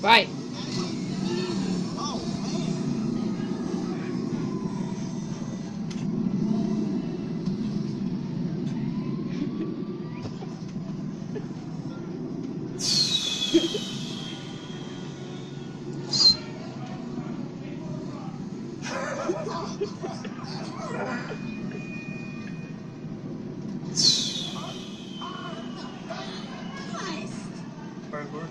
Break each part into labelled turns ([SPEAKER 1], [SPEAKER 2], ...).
[SPEAKER 1] Vai.
[SPEAKER 2] Parkour.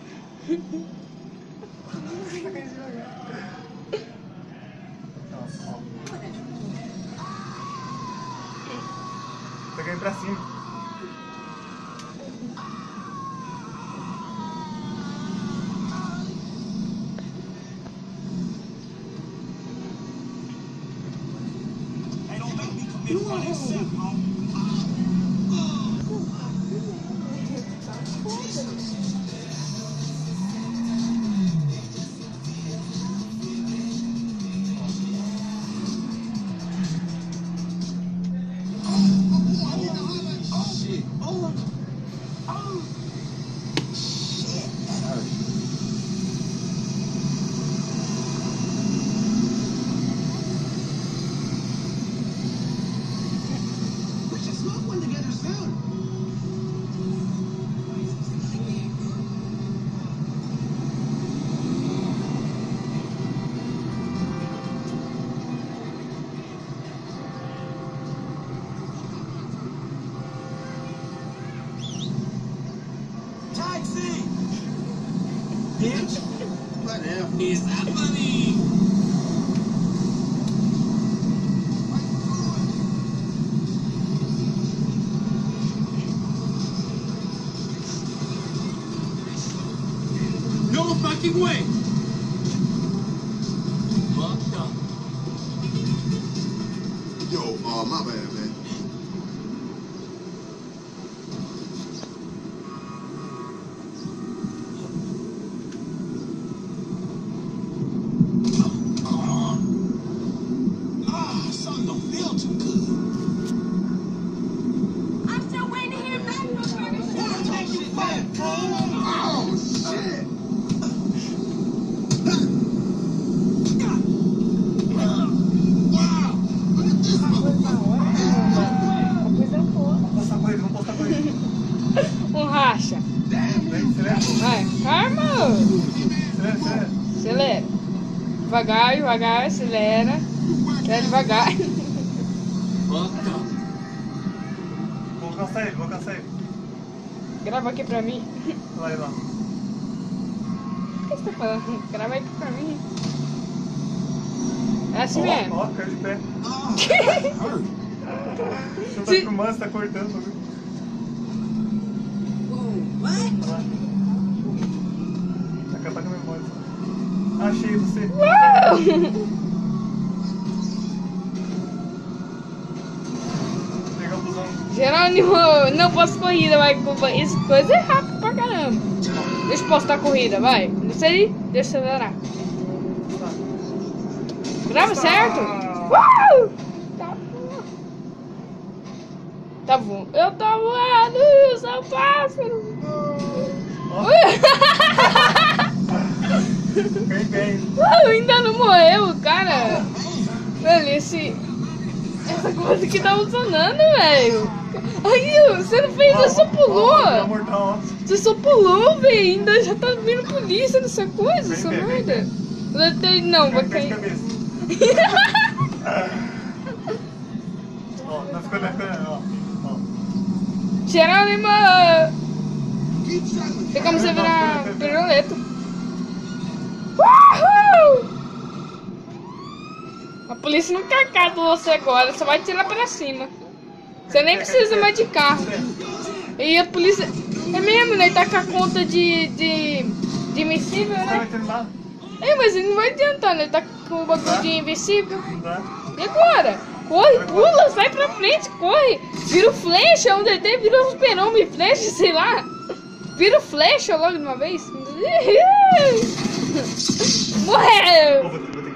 [SPEAKER 2] Nossa, ó. Tá caindo pra cima.
[SPEAKER 3] Bitch, whatever is happening? No fucking way! Fucked up.
[SPEAKER 4] Yo, my bad, man.
[SPEAKER 3] Something don't feel too good.
[SPEAKER 5] I'm still waiting to hear back from Burger Shot.
[SPEAKER 3] Take you back,
[SPEAKER 4] Oh, shit. Wow. Look at this
[SPEAKER 2] Vamos postar com ele, vamos postar com ele.
[SPEAKER 1] Racha.
[SPEAKER 2] Vem, acelera.
[SPEAKER 1] Vai. Calma.
[SPEAKER 2] Acelera, acelera.
[SPEAKER 1] Acelera. Devagar, devagar. Acelera. Acelera devagar.
[SPEAKER 3] Fucked up.
[SPEAKER 2] Vou alcançar ele, vou alcançar ele.
[SPEAKER 1] Grava aqui pra mim.
[SPEAKER 2] Vai lá.
[SPEAKER 1] O que você tá falando? Grava aqui pra mim. É assim
[SPEAKER 2] Ó,
[SPEAKER 1] mesmo.
[SPEAKER 2] ó, caiu de pé. Você não tá
[SPEAKER 1] Se-
[SPEAKER 2] filmando, você tá cortando. Viu?
[SPEAKER 3] What?
[SPEAKER 2] Vai lá. Vai acabar com a memória. Achei você. Pegar o busão.
[SPEAKER 1] Jerônimo, não posso corrida, vai. Essa coisa é rápido pra caramba. Deixa eu postar a corrida, vai. Não sei, deixa eu acelerar. Grava certo? Tá bom. Tá bom. Eu tô voando, sou pássaro.
[SPEAKER 2] Bem, bem.
[SPEAKER 1] Ainda não morreu, cara. Mano, essa coisa aqui tá funcionando, velho. Ai, você não fez, você só
[SPEAKER 2] Tá
[SPEAKER 1] pulou.
[SPEAKER 2] mortal, ó.
[SPEAKER 1] Você só pulou, velho. Ainda já tá vindo polícia nessa coisa, essa
[SPEAKER 2] Vem, vem,
[SPEAKER 1] merda. Não, vai
[SPEAKER 2] Pé de
[SPEAKER 1] cair.
[SPEAKER 2] cabeça. Ó, não ficou, ó.
[SPEAKER 1] Jerônimo! Tem como você virar piruleta. Uhul! A polícia não quer cata você agora, só vai tirar pra cima. Você nem precisa mais de carro. E a polícia... É mesmo, né? Tá com a conta de invencível,
[SPEAKER 2] Você vai
[SPEAKER 1] né?
[SPEAKER 2] ter nada?
[SPEAKER 1] É, mas ele não vai adiantar, né? Tá com o bagulho de invencível.
[SPEAKER 2] Não dá.
[SPEAKER 1] E agora? Corre, pula, sai pra frente, corre. Vira o flecha, um DT, vira um super-homem, flecha, sei lá. Vira o flecha logo de uma vez. Morreu!
[SPEAKER 2] Vou ter